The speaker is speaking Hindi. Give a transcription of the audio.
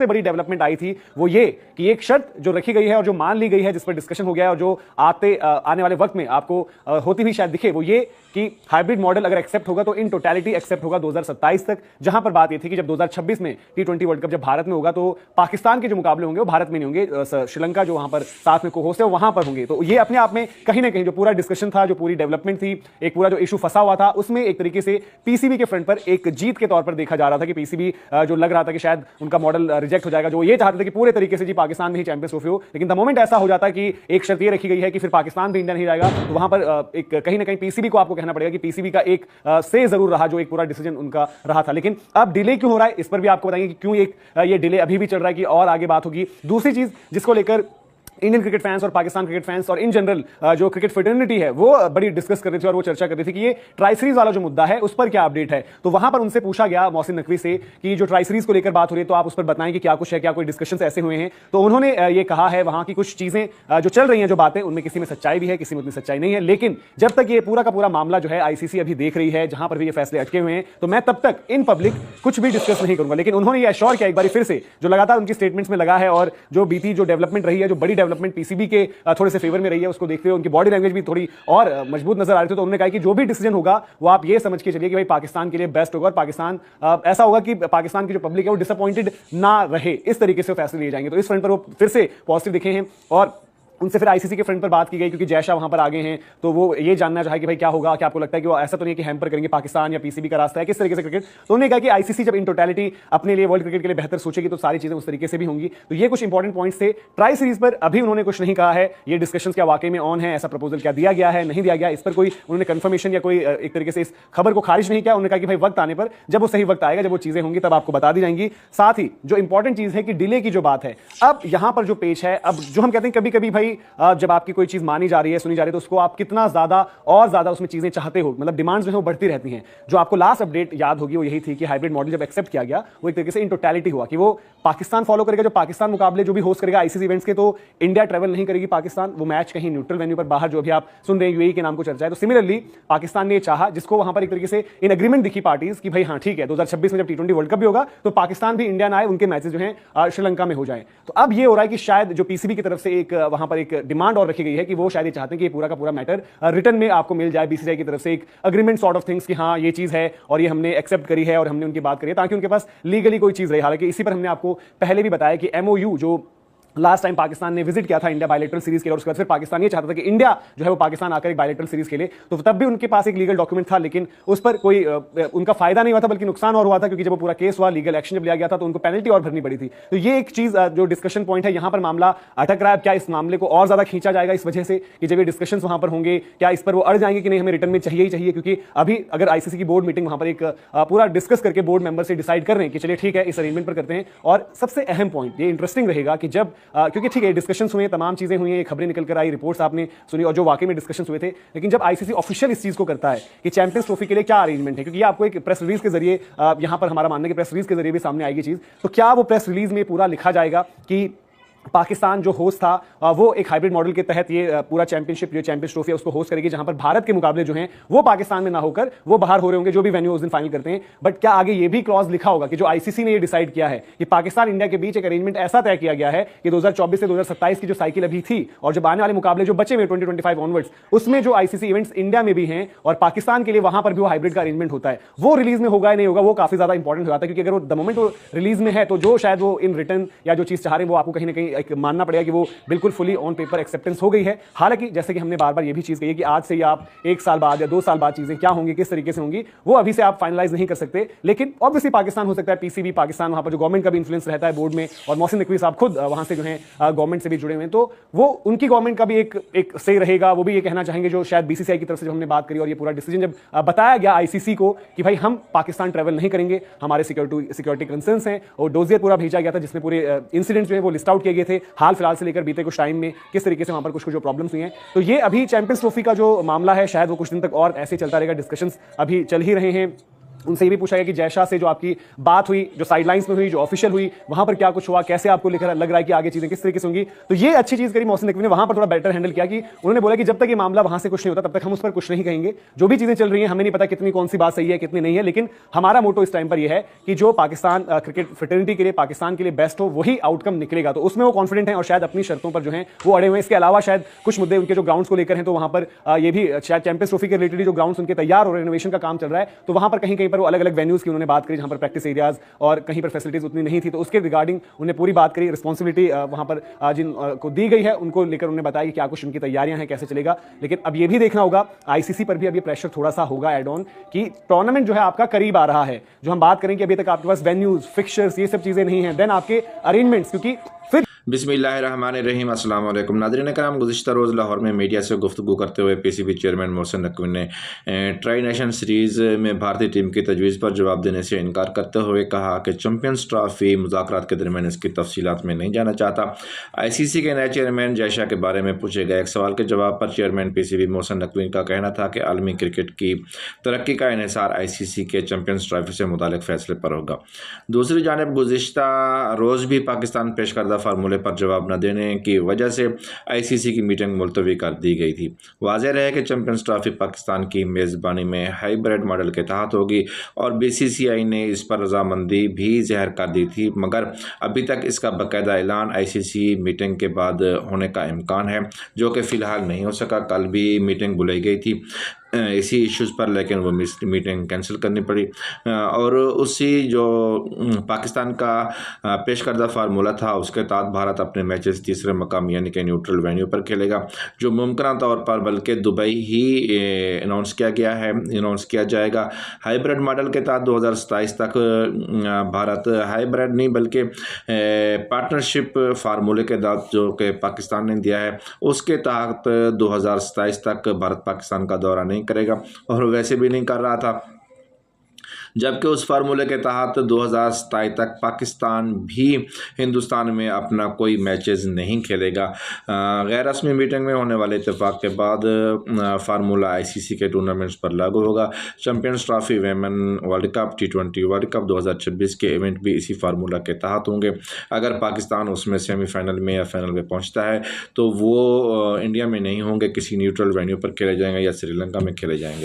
सबसे बड़ी डेवलपमेंट आई थी वो ये कि एक शर्त जो रखी गई है और जो मान ली गई है, जिस पर डिस्कशन हो गया है और जो आने वाले वक्त में आपको होती हुई शायद दिखे, वो ये कि हाइब्रिड मॉडल अगर एक्सेप्ट होगा तो इन टोटलिटी एक्सेप्ट होगा 2027 तक। जहां पर बात ये थी कि जब 2026 में T20 वर्ल्ड कप जब भारत में होगा तो पाकिस्तान के जो मुकाबले होंगे वो भारत में नहीं होंगे, श्रीलंका जो वहां पर साथ में को-होस्ट है वहां पर होंगे। तो ये अपने आप में कहीं ना कहीं जो पूरा डिस्कशन था, जो पूरी डेवलपमेंट थी, एक पूरा जो इशू फंसा हुआ था, उसमें एक तरीके से पीसीबी के फ्रंट पर एक जीत के तौर पर देखा जा रहा था कि पीसीबी जो लग रहा था कि शायद उनका मॉडल रिजेक्ट हो जाएगा, जो ये चाहते थे कि पूरे तरीके से जी पाकिस्तान में ही चैंपियंस ट्रॉफी हो। लेकिन द मोमेंट ऐसा हो जाता है कि एक शर्त ये रखी गई है कि फिर पाकिस्तान भी इंडिया नहीं जाएगा, तो वहां पर एक कहीं ना कहीं पीसीबी को आपको कहना पड़ेगा कि पीसीबी का एक से जरूर रहा, जो एक पूरा डिसीजन उनका रहा था। लेकिन अब डिले क्यों हो रहा है इस पर भी आपको बताएंगे कि क्यों ये डिले अभी भी चल रहा है, कि और आगे बात होगी। दूसरी चीज जिसको लेकर इंडियन क्रिकेट फैंस और पाकिस्तान क्रिकेट फैंस और इन जनरल जो क्रिकेट फ्रेटर्निटी है वो बड़ी डिस्कस कर रही थी और वो चर्चा कर रही थी कि ये ट्राई सीरीज वाला जो मुद्दा है उस पर क्या अपडेट है। तो वहां पर उनसे पूछा गया मोहसिन नकवी से कि जो ट्राई सीरीज को लेकर बात हो रही है तो आप उस पर बताएं कि क्या कुछ है, क्या कोई डिस्कशंस ऐसे हुए हैं। तो उन्होंने ये कहा है वहां की कुछ चीजें जो चल रही हैं, जो बातें, उनमें किसी में सच्चाई भी है, किसी में उतनी सच्चाई नहीं है। लेकिन जब तक ये पूरा का पूरा मामला जो है आईसीसी अभी देख रही है, जहां पर भी ये फैसले अटके हुए हैं, तो मैं तब तक इन पब्लिक कुछ भी डिस्कस नहीं करूंगा। लेकिन उन्होंने ये एश्योर किया एक बार फिर से, जो लगातार उनकी स्टेटमेंट्स में लगा है और जो बीती जो डेवलपमेंट रही है, जो बड़ी डेवलपमेंट पीसीबी के थोड़े से फेवर में रही है, उसको देखते हुए उनकी बॉडी लैंग्वेज भी थोड़ी और मजबूत नजर आ रही थी। तो उन्होंने कहा कि जो भी डिसीजन होगा वो आप ये समझ के चलिए कि भाई पाकिस्तान के लिए बेस्ट होगा और पाकिस्तान ऐसा होगा कि पाकिस्तान की जो पब्लिक है वो डिसअपॉइंटेड ना रहे, इस तरीके से फैसले लिए जाएंगे। तो इस फ्रंट पर वो फिर से पॉजिटिव दिखे हैं और उनसे फिर आईसीसी के फ्रंट पर बात की गई, क्योंकि जयशाह वहां पर आगे हैं, तो वो ये जानना चाहे कि भाई क्या होगा, क्या आपको लगता है कि वो ऐसा तो नहीं है कि हैम्पर करेंगे पाकिस्तान या पीसीबी का रास्ता है, किस तरीके से क्रिकेट। तो उन्होंने कहा कि आईसीसी जब इन टोटलिटी अपने लिए वर्ल्ड क्रिकेट के लिए बेहतर सोचेगी तो सारी चीजें उस तरीके से भी होंगी। तो ये कुछ इंपॉर्टेंट पॉइंट्स थे। ट्राई सीरीज पर अभी उन्होंने कुछ नहीं कहा है, ये डिस्कशन क्या वाकई में ऑन है, ऐसा प्रपोजल क्या दिया गया है, नहीं दिया गया, इस पर कोई उन्होंने कंफर्मेशन या कोई एक तरीके से इस खबर को खारिज नहीं किया। उन्होंने कहा कि भाई वक्त आने पर, जब वो सही वक्त आएगा, जब वो चीजें होंगी तब आपको बता दी जाएंगी। साथ ही जो इंपॉर्टेंट चीज है कि डिले की जो बात है, अब यहां पर जो पेच है, अब जो हम कहते हैं कभी कभी भाई जब आपकी कोई चीज मानी जा रही है, सुनी जा रही है, तो उसको आप कितना ज्यादा और ज्यादा उसमें चीजें चाहते हो, मतलब डिमांड्स जो है वो बढ़ती रहती हैं। जो आपको लास्ट अपडेट याद होगी वो यही थी कि हाइब्रिड मॉडल जब एक्सेप्ट किया गया वो एक तरीके से इन टोटलिटी हुआ कि वो पाकिस्तान फॉलो करेगा, जो पाकिस्तान मुकाबले जो भी होस्ट करेगा आईसीसी इवेंट्स के, तो इंडिया ट्रेवल नहीं करेगी पाकिस्तान, वो मैच कहीं न्यूट्रल वेन्यू पर बाहर, जो भी आप सुन रहे हैं यूएई के नाम को चर्चा है। तो सिमिलरली पाकिस्तान ने चाहा, जिसको वहां पर एक तरीके से इन एग्रीमेंट दिखी पार्टीज कि भाई हाँ ठीक है 2026 में जब T20 वर्ल्ड कप भी होगा तो पाकिस्तान भी इंडिया ना आए, उनके मैचेस जो हैं श्रीलंका में हो जाएं। तो अब ये हो रहा है कि शायद जो पीसीबी की तरफ से एक वहां पर एक डिमांड और रखी गई है कि वो शायद ये चाहते हैं कि पूरा का पूरा मैटर रिटर्न में आपको मिल जाए, बीसीसीआई की तरफ से एक अग्रीमेंट सॉर्ट ऑफ थिंग्स कि हाँ ये चीज है और ये हमने एक्सेप्ट करी है और हमने उनकी बात करी है, ताकि उनके पास लीगली कोई चीज रही। हालांकि इसी पर हमने आपको पहले भी बताया कि एमओयू जो लास्ट टाइम पाकिस्तान ने विजिट किया था इंडिया बायलैटरल सीरीज के लिए, और उसके बाद फिर पाकिस्तान ये चाहता था कि इंडिया जो है वो पाकिस्तान आकर एक बायलैटरल सीरीज के लिए, तो तब भी उनके पास एक लीगल डॉक्यूमेंट था, लेकिन उस पर कोई उनका फायदा नहीं हुआ था बल्कि नुकसान और हुआ था, क्योंकि जब वो पूरा केस हुआ, लीगल एक्शन जब लिया गया था तो उनको पेनल्टी और भरनी पड़ी थी। तो ये एक चीज जो डिस्कशन पॉइंट है, यहां पर मामला अटक रहा है। क्या इस मामले को और ज्यादा खींचा जाएगा इस वजह से कि जब ये डिस्कशन वहां पर होंगे, क्या इस पर वो अड़ जाएंगे कि नहीं हमें रिटर्न में चाहिए ही चाहिए, क्योंकि अभी अगर आईसीसी की बोर्ड मीटिंग वहां पर एक पूरा डिस्कस करके बोर्ड मेंबर से डिसाइड कर रहे हैं कि चलिए ठीक है इस अरेंजमेंट पर करते हैं। और सबसे अहम पॉइंट ये इंटरेस्टिंग रहेगा कि जब क्योंकि ठीक है डिस्कशंस हुए, तमाम चीजें हुई हैं, खबरें निकल कर आई, रिपोर्ट्स आपने सुनी और जो वाकई में डिस्कशंस हुए थे, लेकिन जब आईसीसी ऑफिशियल इस चीज को करता है कि चैंपियंस ट्रॉफी के लिए क्या अरेंजमेंट है, क्योंकि ये आपको एक प्रेस रिलीज के जरिए यहां पर हमारा मानना है कि प्रेस रिलीज के जरिए भी सामने आएगी चीज, तो क्या वो प्रेस रिलीज में पूरा लिखा जाएगा कि पाकिस्तान जो होस्ट था वो एक हाइब्रिड मॉडल के तहत ये पूरा चैंपियनशिप जो चैंपियंस ट्रॉफी है उसको होस्ट करेगी, जहां पर भारत के मुकाबले जो हैं वो पाकिस्तान में ना होकर वो बाहर हो रहे होंगे, जो भी वेन्यू उस दिन फाइनल करते हैं। बट क्या आगे ये भी क्लॉज लिखा होगा कि जो आईसीसी ने ये डिसाइड किया है कि पाकिस्तान इंडिया के बीच एक अरेंजमेंट ऐसा तय किया गया है कि 2024 से 2027 की जो साइकिल अभी थी और जब आने वाले मुकाबले जो बचे हुए 2025 ऑनवर्ड्स, उसमें जो आईसीसी इवेंट्स इंडिया में भी हैं और पाकिस्तान के लिए वहां पर भी वो हाइब्रिड का अरेंजमेंट होता है, वो रिलीज में होगा या नहीं होगा, वो काफी ज्यादा इंपॉर्टेंट हो जाता है। क्योंकि अगर वो द मोमेंट वो रिलीज में है तो जो शायद वो इन रिटर्न या जो चीज चाह रहे हैं वो आपको कहीं ना कहीं एक मानना पड़ेगा वो बिल्कुल फुली ऑन पेपर एक्सेप्टेंस हो गई है। हालांकि जैसे कि हमने बार बार ये भी चीज कही है कि आज से ही आप 1 साल बाद या 2 साल बाद चीजें क्या होंगी, किस तरीके से होंगी, वो अभी से आप फाइनलाइज नहीं कर सकते। लेकिन ऑब्वियसली पाकिस्तान हो सकता है, पीसीबी पाकिस्तान, वहां पर जो गवर्नमेंट का भी इन्फ्लुएंस रहता है बोर्ड में, और मोहसिन नकवी साहब खुद वहां से जो है गवर्नमेंट से भी जुड़े हुए हैं, तो वो उनकी गवर्नमेंट का भी एक सही रहेगा। वो भी ये कहना चाहेंगे जो शायद बीसीसीआई की तरफ से जब हमने बात करी और ये पूरा डिसीजन जब बताया गया आईसीसी को कि भाई हम पाकिस्तान ट्रेवल नहीं करेंगे, हमारे सिक्योरिटी कंसर्न्स हैं, और डोजियर पूरा भेजा गया था जिसमें पूरे इंसिडेंट्स जो है वो लिस्ट आउट किए गए थे हाल फिलहाल से लेकर बीते कुछ टाइम में, किस तरीके से वहां पर कुछ जो प्रॉब्लम्स हुई हैं। तो ये अभी चैंपियंस ट्रॉफी का जो मामला है शायद वो कुछ दिन तक और ऐसे चलता रहेगा, डिस्कशंस अभी चल ही रहे हैं। उनसे ये भी पूछा गया कि जयशाह से जो आपकी बात हुई, जो साइडलाइंस में हुई, जो ऑफिशियल हुई, वहां पर क्या कुछ हुआ, कैसे आपको लग रहा है कि आगे चीजें किस तरीके से होंगी। तो ये अच्छी चीज करी मोहसिन नकवी ने, वहां पर थोड़ा बेटर हैंडल किया कि उन्होंने बोला कि जब तक ये मामला वहां से कुछ नहीं होता तब तक हम उस पर कुछ नहीं कहेंगे। जो भी चीजें चल रही हैं हमें नहीं पता कितनी कौन सी बात सही है कितनी नहीं है, लेकिन हमारा मोटो इस टाइम पर यह है कि जो पाकिस्तान क्रिकेट फ्रेटर्निटी के लिए, पाकिस्तान के लिए बेस्ट हो, वही आउटकम निकलेगा। तो उसमें वो कॉन्फिडेंट है और शायद अपनी शर्तों पर जो है वो अड़े हुए हैं। इसके अलावा शायद कुछ मुद्दे उनके जो ग्राउंड्स को लेकर हैं, तो वहां पर ये भी शायद चैंपियंस ट्रॉफी के रिलेटेड जो ग्राउंड्स उनके तैयार और रेनोवेशन का काम चल रहा है, तो वहां पर कहीं कहीं पर वो अलग अलग वेन्यूज की उन्होंने बात करी, जहां पर प्रैक्टिस एरियाज और कहीं पर फैसिलिटीज उतनी नहीं थी, तो उसके रिगार्डिंग उन्हें पूरी बात करी। रिस्पॉन्सिबिलिटी वहां पर जिन को दी गई है उनको लेकर उन्होंने बताया कि क्या कुछ उनकी तैयारियां हैं, कैसे चलेगा। लेकिन अब ये भी देखना होगा, आईसीसी पर भी अब ये प्रेशर थोड़ा सा होगा एड ऑन, कि टूर्नामेंट जो है आपका करीब आ रहा है। जो हम बात करें कि अभी तक आपके पास वेन्यूज, फिक्चर्स, ये सब चीजें नहीं है, देन आपके अरेंजमेंट्स, क्योंकि फिर बिस्मिल्लाहिर्रहमानिर्रहीम अस्सलाम वालेकुम नाज़रीन कराम। गुज़िश्ता रोज़ लाहौर में मीडिया से गुफ्तगू करते हुए पीसीबी चेयरमैन मोहसिन नकवी ने ट्राई नेशन सीरीज़ में भारतीय टीम की तजवीज़ पर जवाब देने से इनकार करते हुए कहा कि चैंपियंस ट्रॉफी मुज़ाकरात के दरमियान इसकी तफसीलात में नहीं जाना चाहता। आईसीसी के नए चेयरमैन जयशाह के बारे में पूछे गए एक सवाल के जवाब पर चेयरमैन पीसीबी मोहसिन नकवी का कहना था कि आलमी क्रिकेट की तरक्की का इन्हिसार आईसीसी के चैंपियंस ट्रॉफी से मुताल्लिक़ फैसले पर होगा। दूसरी जानिब गुज़िश्ता रोज़ भी पाकिस्तान पेश करदा फार्मूले पर जवाब न देने की वजह से आईसीसी की मीटिंग मुलतवी कर दी गई थी। वाज़ेह रहे कि चैंपियंस ट्रॉफी पाकिस्तान की मेज़बानी में हाइब्रिड मॉडल के तहत होगी और बीसीसीआई ने इस पर रजामंदी भी ज़ाहिर कर दी थी, मगर अभी तक इसका बाकायदा ऐलान आईसीसी मीटिंग के बाद होने का इम्कान है, जो कि फ़िलहाल नहीं हो सका। कल भी मीटिंग बुलाई गई थी इसी इश्यूज़ पर, लेकिन वो मीटिंग कैंसिल करनी पड़ी। और उसी जो पाकिस्तान का पेश करदा फार्मूला था उसके तहत भारत अपने मैचेस तीसरे मकाम यानी कि न्यूट्रल वेन्यू पर खेलेगा, जो मुमकिन तौर पर बल्कि दुबई ही अनाउंस किया गया है, अनाउंस किया जाएगा। हाइब्रिड मॉडल के तहत 2027 तक भारत हाइब्रिड नहीं बल्कि पार्टनरशिप फार्मूले के तहत जो कि पाकिस्तान ने दिया है उसके तहत 2027 तक भारत पाकिस्तान का दौरा नहीं करेगा, और वैसे भी नहीं कर रहा था। जबकि उस फार्मूले के तहत 2027 तक पाकिस्तान भी हिंदुस्तान में अपना कोई मैचेस नहीं खेलेगा। गैर रस्मी मीटिंग में होने वाले इत्तेफाक के बाद फार्मूला आईसीसी के टूर्नामेंट्स पर लागू होगा। Champions trophy, women world cup, T20 world cup 2026 के इवेंट भी इसी फार्मूला के तहत होंगे। अगर पाकिस्तान उसमें सेमीफाइनल में या फाइनल में पहुंचता है तो वो इंडिया में नहीं होंगे, किसी न्यूट्रल वेन्यू पर खेले जाएंगे या श्रीलंका में खेले जाएंगे।